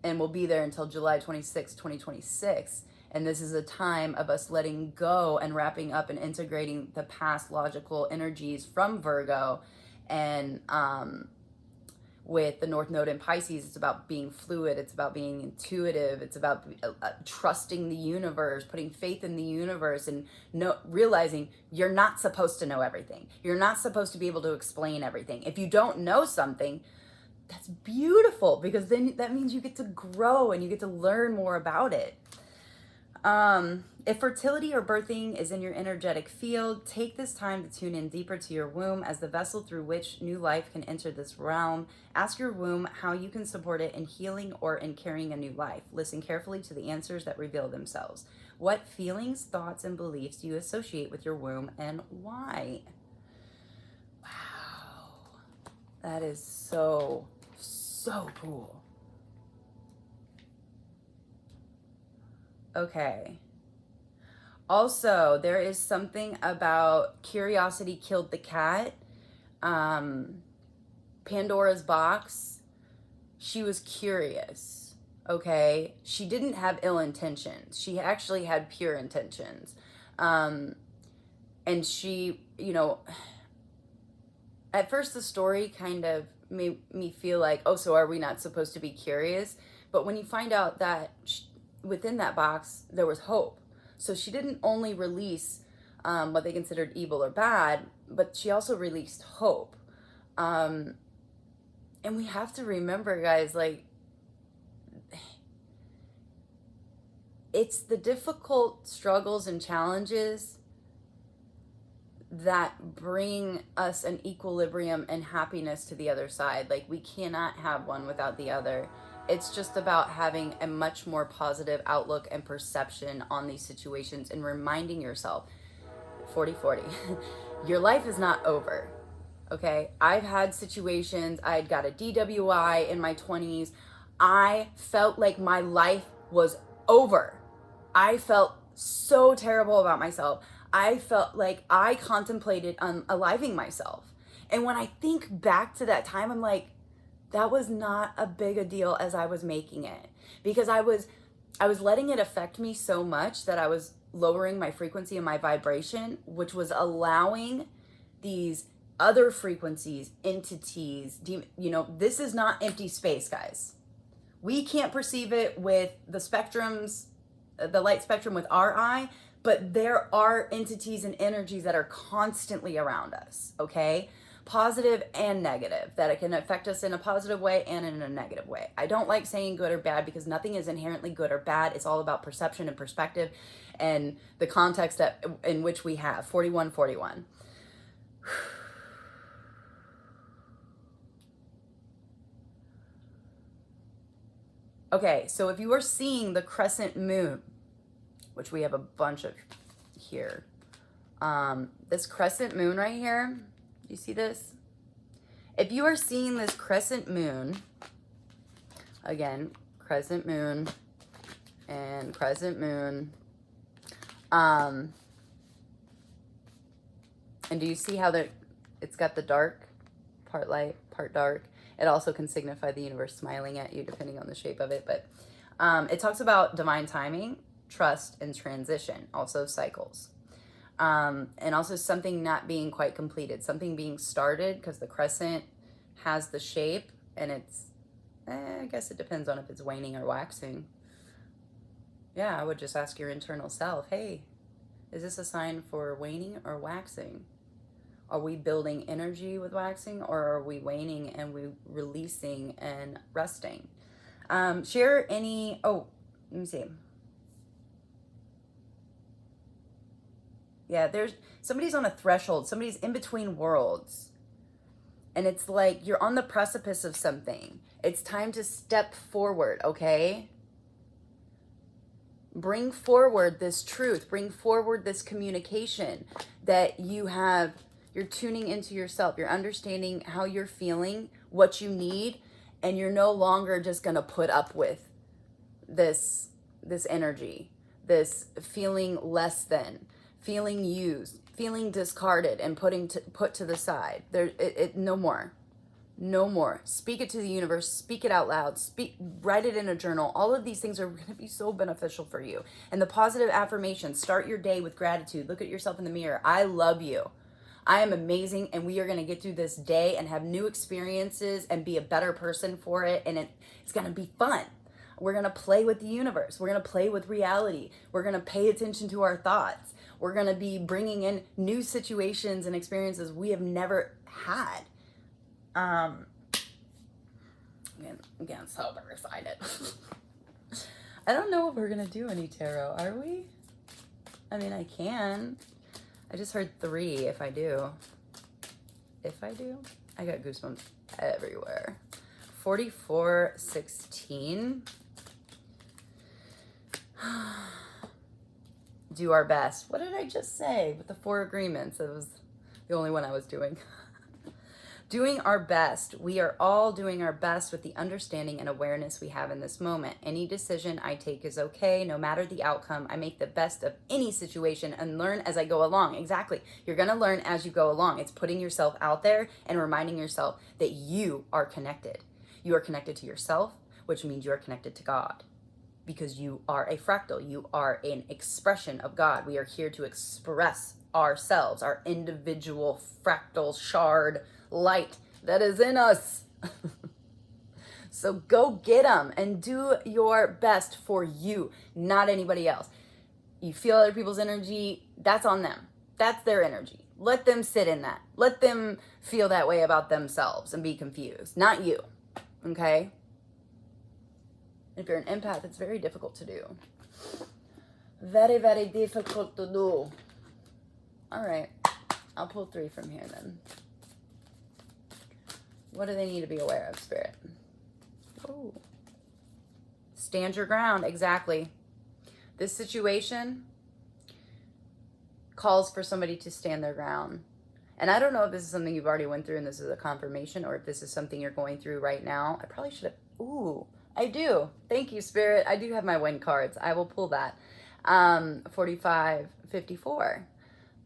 and will be there until July 26, 2026. And this is a time of us letting go and wrapping up and integrating the past logical energies from Virgo. And with the North Node in Pisces, it's about being fluid, it's about being intuitive, it's about trusting the universe, putting faith in the universe, and realizing you're not supposed to know everything. You're not supposed to be able to explain everything. If you don't know something, that's beautiful, because then that means you get to grow and you get to learn more about it. If fertility or birthing is in your energetic field, take this time to tune in deeper to your womb as the vessel through which new life can enter this realm. Ask your womb how you can support it in healing or in carrying a new life. Listen carefully to the answers that reveal themselves. What feelings, thoughts, and beliefs do you associate with your womb, and why? Wow. That is so cool. Okay. Also, there is something about curiosity killed the cat. Pandora's box. She was curious, okay? She didn't have ill intentions. She actually had pure intentions. And she, at first the story kind of made me feel like, oh, so are we not supposed to be curious? But when you find out that within that box, there was hope. So she didn't only release what they considered evil or bad, but she also released hope. And we have to remember, guys, like, it's the difficult struggles and challenges that bring us an equilibrium and happiness to the other side. Like, we cannot have one without the other. It's just about having a much more positive outlook and perception on these situations and reminding yourself, 40-40, your life is not over, okay? I've had situations, I got a DWI in my 20s. I felt like my life was over. I felt so terrible about myself. I felt like I contemplated unaliving myself. And when I think back to that time, I'm like, that was not a big a deal as I was making it, because I was letting it affect me so much that I was lowering my frequency and my vibration, which was allowing these other frequencies, entities, this is not empty space, guys. We can't perceive it with the spectrums, the light spectrum with our eye, but there are entities and energies that are constantly around us, okay? Positive and negative, that it can affect us in a positive way and in a negative way. I don't like saying good or bad because nothing is inherently good or bad. It's all about perception and perspective and the context in which we have. 4141. Okay, so if you are seeing the crescent moon, which we have a bunch of here, this crescent moon right here, you see this? If you are seeing this crescent moon, again, crescent moon and crescent moon, and do you see how it's got the dark, part light, part dark? It also can signify the universe smiling at you depending on the shape of it, but it talks about divine timing, trust, and transition, also cycles. And also something not being quite completed, something being started, because the crescent has the shape, and it's, I guess it depends on if it's waning or waxing. Yeah, I would just ask your internal self, hey, is this a sign for waning or waxing? Are we building energy with waxing, or are we waning and we releasing and resting? Share any, let me see. Yeah, somebody's on a threshold. Somebody's in between worlds. And it's like you're on the precipice of something. It's time to step forward, okay? Bring forward this truth. Bring forward this communication that you're tuning into yourself. You're understanding how you're feeling, what you need, and you're no longer just going to put up with this energy, this feeling less than, feeling used, feeling discarded and put to the side. No more. Speak it to the universe. Speak it out loud. Write it in a journal. All of these things are going to be so beneficial for you. And the positive affirmations. Start your day with gratitude. Look at yourself in the mirror. I love you. I am amazing, and we are going to get through this day and have new experiences and be a better person for it. And it's going to be fun. We're going to play with the universe. We're going to play with reality. We're going to pay attention to our thoughts. We're going to be bringing in new situations and experiences we have never had. I'm getting so excited. I don't know if we're going to do any tarot, are we? I mean, I can. I just heard 3 if I do. If I do? I got goosebumps everywhere. 4416. Do our best. What did I just say with the 4 agreements? It was the only one I was doing. Doing our best. We are all doing our best with the understanding and awareness we have in this moment. Any decision I take is okay, no matter the outcome. I make the best of any situation and learn as I go along. Exactly. You're going to learn as you go along. It's putting yourself out there and reminding yourself that you are connected. You are connected to yourself, which means you are connected to God. Because you are a fractal. You are an expression of God. We are here to express ourselves, our individual fractal shard light that is in us. So go get them and do your best for you, not anybody else. You feel other people's energy, that's on them. That's their energy. Let them sit in that. Let them feel that way about themselves and be confused, not you. Okay? If you're an empath, it's very difficult to do. Very, very difficult to do. All right. I'll pull 3 from here then. What do they need to be aware of, Spirit? Oh. Stand your ground. Exactly. This situation calls for somebody to stand their ground. And I don't know if this is something you've already went through and this is a confirmation, or if this is something you're going through right now. I probably should have... Ooh. I do. Thank you, Spirit. I do have my win cards. I will pull that. 45, 54.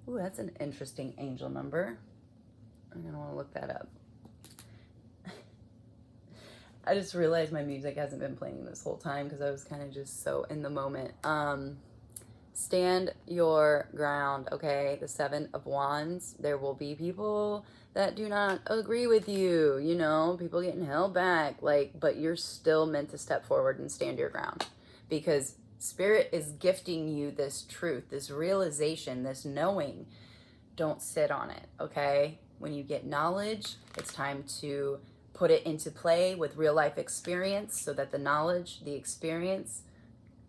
Ooh, that's an interesting angel number. I'm going to want to look that up. I just realized my music hasn't been playing this whole time because I was kind of just so in the moment. Stand your ground, okay? The 7 of Wands. There will be people that do not agree with you, you know, people getting held back, like, but you're still meant to step forward and stand your ground, because Spirit is gifting you this truth, this realization, this knowing. Don't sit on it, okay? When you get knowledge, it's time to put it into play with real life experience, so that the knowledge, the experience,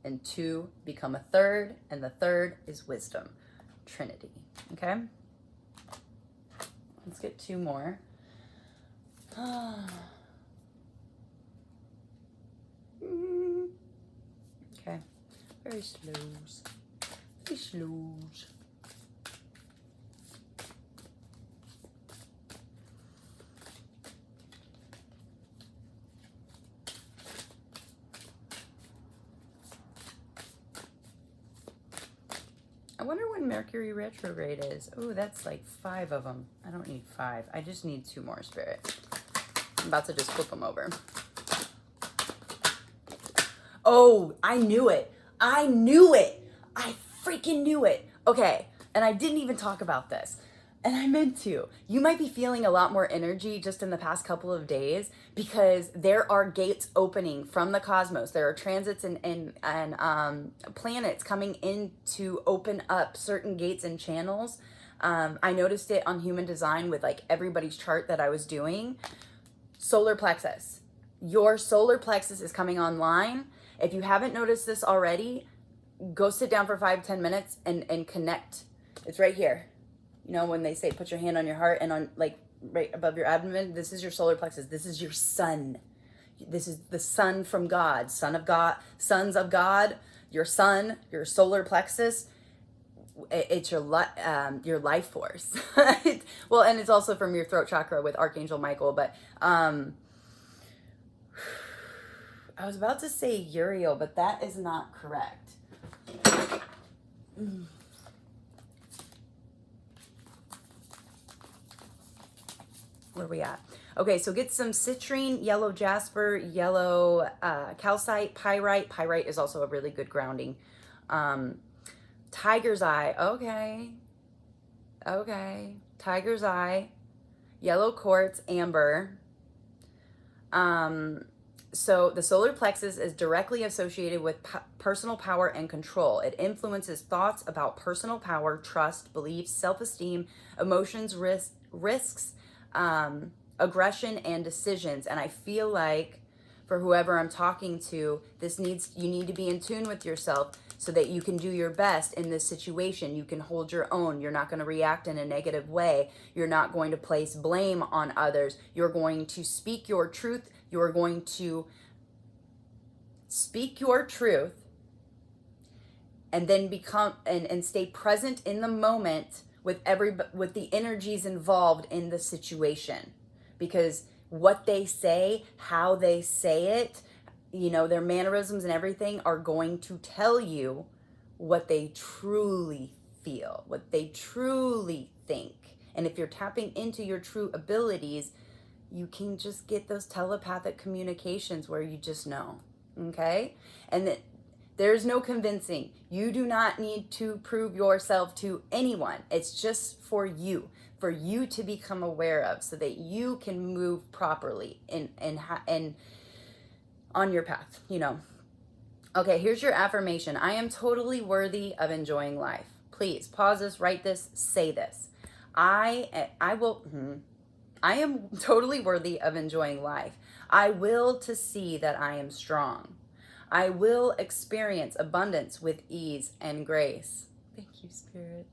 and 2 become a 3rd, and the 3rd is wisdom. Trinity, okay? Let's get 2 more. Okay. Very slows. Very slows. I wonder when Mercury retrograde is. Oh, that's like 5 of them. I don't need 5. I just need 2 more, Spirit. I'm about to just flip them over. Oh, I knew it. I knew it. I freaking knew it. Okay, and I didn't even talk about this. And I meant to. You might be feeling a lot more energy just in the past couple of days, because there are gates opening from the cosmos. There are transits and planets coming in to open up certain gates and channels. I noticed it on human design with like everybody's chart that I was doing. Solar plexus. Your solar plexus is coming online. If you haven't noticed this already, go sit down for 5-10 minutes and connect. It's right here. You know, when they say put your hand on your heart and on, like, right above your abdomen, this is your solar plexus. This is your sun. This is the sun from God, son of God, sons of God, your sun, your solar plexus. It's your life force. Well, and it's also from your throat chakra with Archangel Michael. But I was about to say Uriel, but that is not correct. Where are we at? Okay, so get some citrine, yellow jasper, yellow calcite, pyrite. Pyrite is also a really good grounding. Tiger's eye. Okay. Tiger's eye, yellow quartz, amber. So the solar plexus is directly associated with personal power and control. It influences thoughts about personal power, trust, beliefs, self-esteem, emotions, risks, aggression, and decisions. And I feel like for whoever I'm talking to, you need to be in tune with yourself so that you can do your best in this situation. You can hold your own. You're not going to react in a negative way. You're not going to place blame on others. You're going to speak your truth. You're going to speak your truth and then become and stay present in the moment with the energies involved in the situation. because what they say, how they say it, you know, their mannerisms and everything are going to tell you what they truly feel, what they truly think. And if you're tapping into your true abilities, you can just get those telepathic communications where you just know, okay? And that there's no convincing. You do not need to prove yourself to anyone. It's just for you to become aware of, so that you can move properly and on your path, you know. Okay, here's your affirmation. I am totally worthy of enjoying life. Please pause this, write this, say this. I am totally worthy of enjoying life. I will to see that I am strong. I will experience abundance with ease and grace. Thank you, Spirit.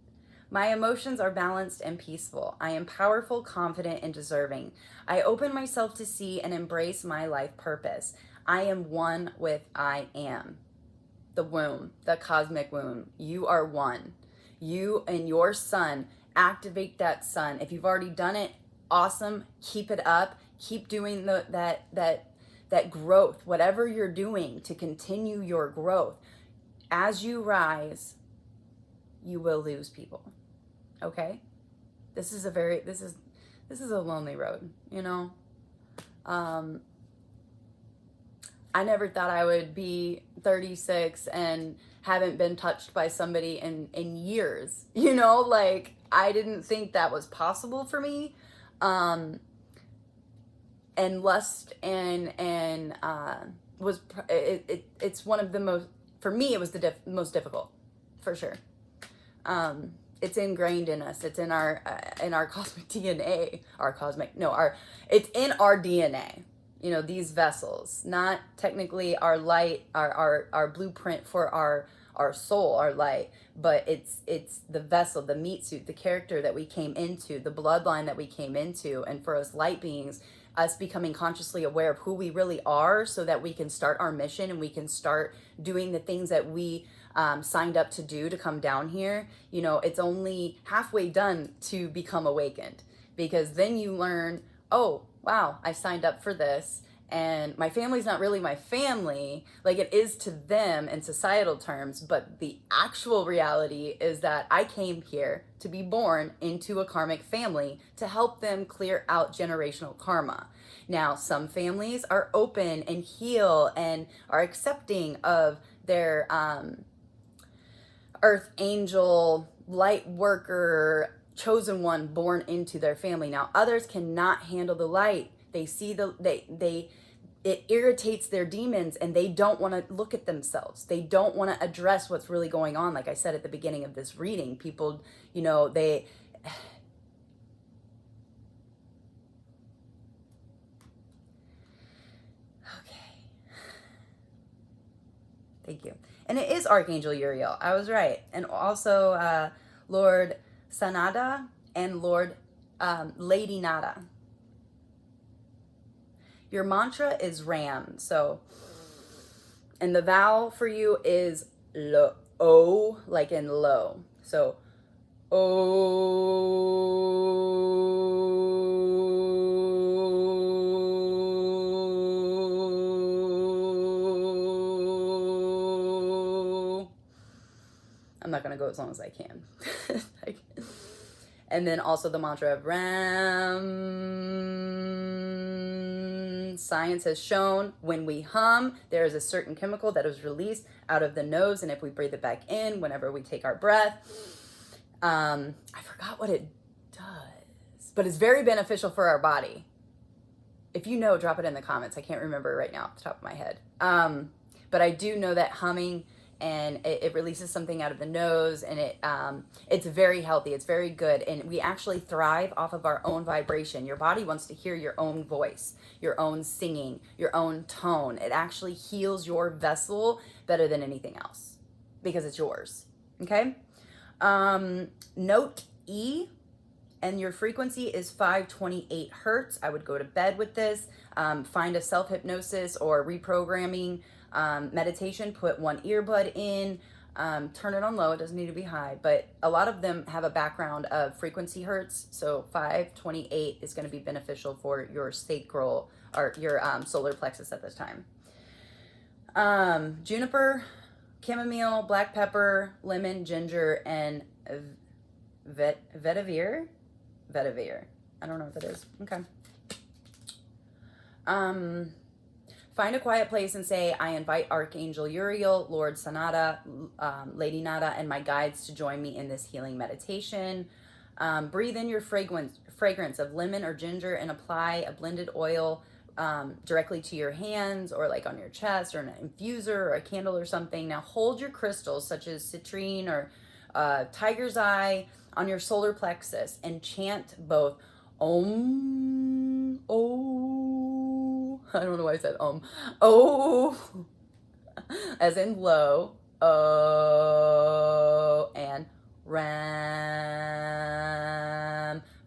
My emotions are balanced and peaceful. I am powerful, confident, and deserving. I open myself to see and embrace my life purpose. I am one with I am. The womb, the cosmic womb. You are one. You and your sun, activate that sun. If you've already done it, awesome. Keep it up. Keep doing that growth, whatever you're doing to continue your growth. As you rise, you will lose people. Okay? This is a lonely road, you know? I never thought I would be 36 and haven't been touched by somebody in years, you know? Like, I didn't think that was possible for me. And lust and was it's one of the most, for me it was the most difficult, for sure. It's ingrained in us. It's in our cosmic DNA. It's in our DNA. You know, these vessels, not technically our light, our blueprint for our soul, our light, but it's the vessel, the meat suit, the character that we came into, the bloodline that we came into. And for us light beings, us becoming consciously aware of who we really are, so that we can start our mission and we can start doing the things that we signed up to do to come down here. You know, it's only halfway done to become awakened, because then you learn, oh, wow, I signed up for this, and my family's not really my family, like it is to them in societal terms, but the actual reality is that I came here to be born into a karmic family to help them clear out generational karma. Now, some families are open and heal and are accepting of their earth angel, light worker, chosen one born into their family. Now, others cannot handle the light. They see it irritates their demons, and they don't want to look at themselves. They don't want to address what's really going on. Like I said at the beginning of this reading, people, you know, okay. Thank you. And it is Archangel Uriel. I was right. And also Lord Sanada and Lord Lady Nada. Your mantra is Ram. So, and the vowel for you is lo, O, like in low. So, O. I'm not going to go as long as I can. And then also the mantra of Ram. Science has shown when we hum, there is a certain chemical that is released out of the nose, and if we breathe it back in whenever we take our breath, I forgot what it does, but it's very beneficial for our body. If you know, drop it in the comments. I can't remember right now off the top of my head. But I do know that humming, and it releases something out of the nose, and it's very healthy. It's very good. And we actually thrive off of our own vibration. Your body wants to hear your own voice, your own singing, your own tone. It actually heals your vessel better than anything else because it's yours. Okay? Note E, and your frequency is 528 hertz. I would go to bed with this. Find a self-hypnosis or reprogramming meditation. Put one earbud in. Turn it on low. It doesn't need to be high, but a lot of them have a background of frequency hertz. So 528 is going to be beneficial for your sacral or your solar plexus at this time. Juniper, chamomile, black pepper, lemon, ginger, and vetiver. Vetiver. I don't know what that is. Okay. Find a quiet place and say, I invite Archangel Uriel, Lord Sanada, Lady Nada, and my guides to join me in this healing meditation. Breathe in your fragrance of lemon or ginger and apply a blended oil directly to your hands or like on your chest or an infuser or a candle or something. Now hold your crystals such as citrine or tiger's eye on your solar plexus and chant both Om, Oh, I don't know why I said Oh, as in low, Oh, and Ram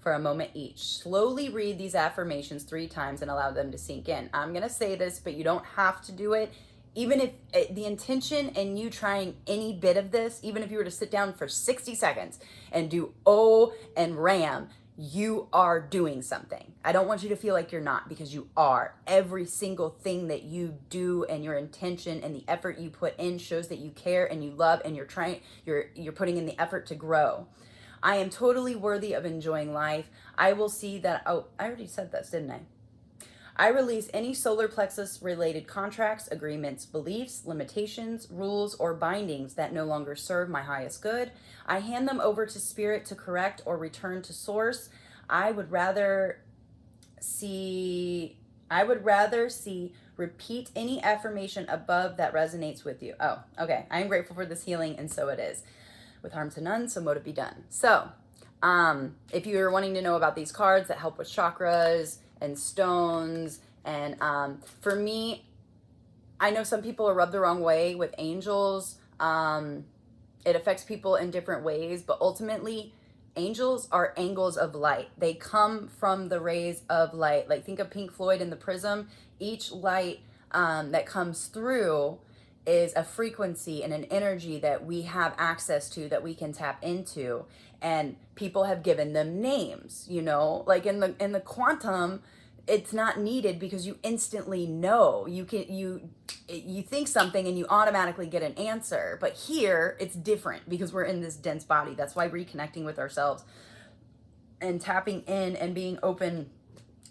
for a moment each. Slowly read these affirmations 3 times and allow them to sink in. I'm going to say this, but you don't have to do it. Even if the intention and you trying any bit of this, even if you were to sit down for 60 seconds and do O and Ram, you are doing something. I don't want you to feel like you're not, because you are. Every single thing that you do and your intention and the effort you put in shows that you care and you love and you're putting in the effort to grow. I am totally worthy of enjoying life. I will see that, I already said this, didn't I? I release any solar plexus related contracts, agreements, beliefs, limitations, rules, or bindings that no longer serve my highest good. I hand them over to spirit to correct or return to source. I would rather see repeat any affirmation above that resonates with you. Oh, okay. I am grateful for this healing, and so it is. With harm to none, so mote it be done. So, if you're wanting to know about these cards that help with chakras and stones, and for me, I know some people are rubbed the wrong way with angels. It affects people in different ways, but ultimately, angels are angles of light. They come from the rays of light. Like, think of Pink Floyd and the prism. Each light that comes through is a frequency and an energy that we have access to, that we can tap into, and people have given them names, you know, like in the quantum, it's not needed because you instantly know. You think something and you automatically get an answer, but here it's different because we're in this dense body. That's why reconnecting with ourselves and tapping in and being open,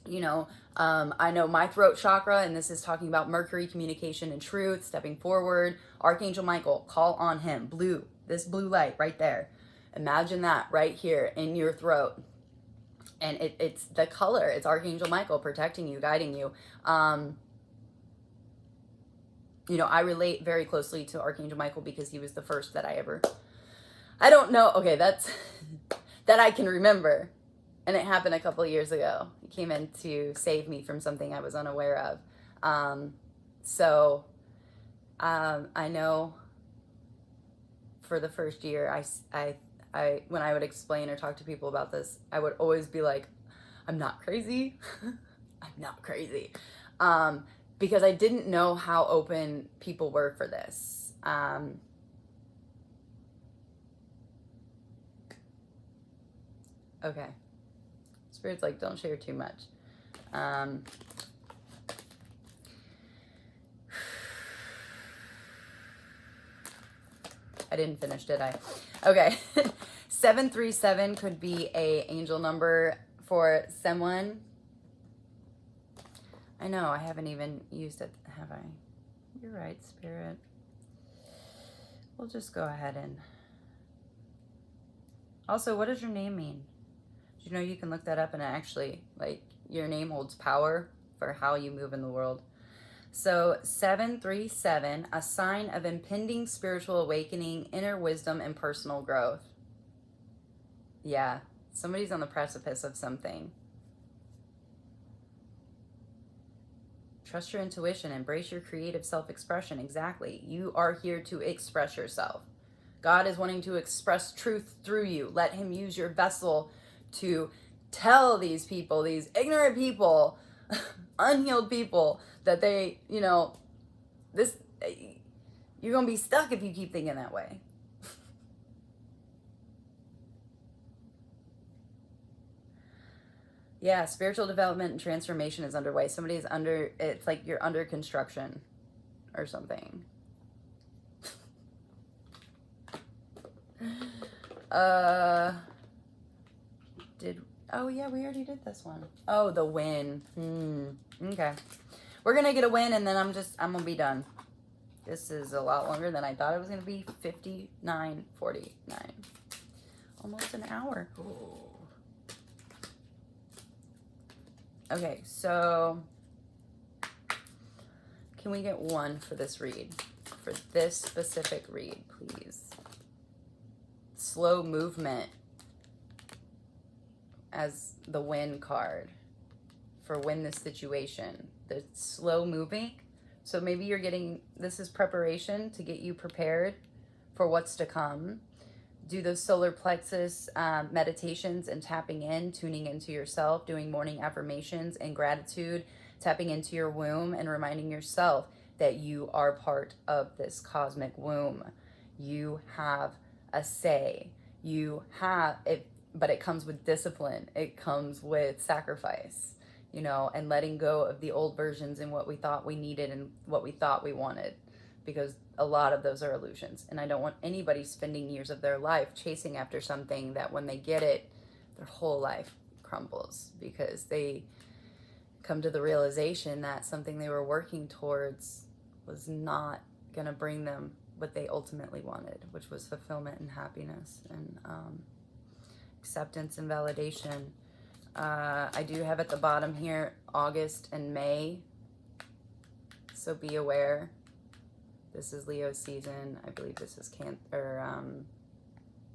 you know, I know my throat chakra, and this is talking about Mercury, communication and truth, stepping forward. Archangel Michael, call on him. This blue light right there. Imagine that right here in your throat. And it's the color. It's Archangel Michael protecting you, guiding you. You know, I relate very closely to Archangel Michael because he was the first that I don't know. Okay, that's, that I can remember. And it happened a couple of years ago. He came in to save me from something I was unaware of. I know for the first year, I when I would explain or talk to people about this, I would always be like, I'm not crazy. I'm not crazy. Because I didn't know how open people were for this. Okay. Spirit's like, don't share too much. I didn't finish, did I? Okay. 737 could be a angel number for someone. I know, I haven't even used it, have I? You're right, Spirit. We'll just go ahead and... Also, what does your name mean? You know, you can look that up, and actually, like, your name holds power for how you move in the world. So 737, a sign of impending spiritual awakening, inner wisdom, and personal growth. Yeah, somebody's on the precipice of something. Trust your intuition, embrace your creative self-expression. Exactly. You are here to express yourself. God is wanting to express truth through you. Let him use your vessel to tell these people, these ignorant people, unhealed people, that they, you know, You're going to be stuck if you keep thinking that way. Yeah, spiritual development and transformation is underway. Somebody's under, it's like you're under construction or something. Oh yeah, we already did this one. Oh, the win. Okay. We're going to get a win and then I'm going to be done. This is a lot longer than I thought it was going to be. 59:49. Almost an hour. Ooh. Okay, so can we get one for this read? For this specific read, please. Slow movement as the win card for win this situation. The slow moving. So maybe you're getting, this is preparation to get you prepared for what's to come. Do those solar plexus meditations and tapping in, tuning into yourself, doing morning affirmations and gratitude, tapping into your womb and reminding yourself that you are part of this cosmic womb. You have a say. You have it, but it comes with discipline. It comes with sacrifice, you know, and letting go of the old versions and what we thought we needed and what we thought we wanted, because a lot of those are illusions. And I don't want anybody spending years of their life chasing after something that when they get it, their whole life crumbles because they come to the realization that something they were working towards was not going to bring them what they ultimately wanted, which was fulfillment and happiness and acceptance and validation. I do have at the bottom here August and May, so be aware. This is Leo season. I believe this is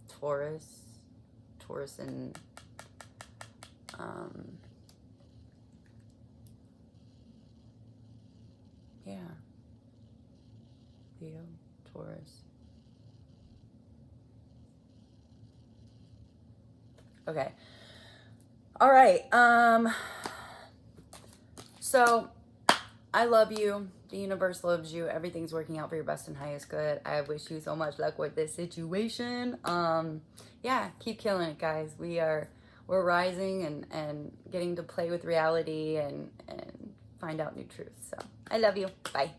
Taurus and yeah, Leo, Taurus. Okay. All right. So I love you. The universe loves you. Everything's working out for your best and highest good. I wish you so much luck with this situation. Yeah, keep killing it, guys. We're rising and getting to play with reality and find out new truths. So I love you. Bye.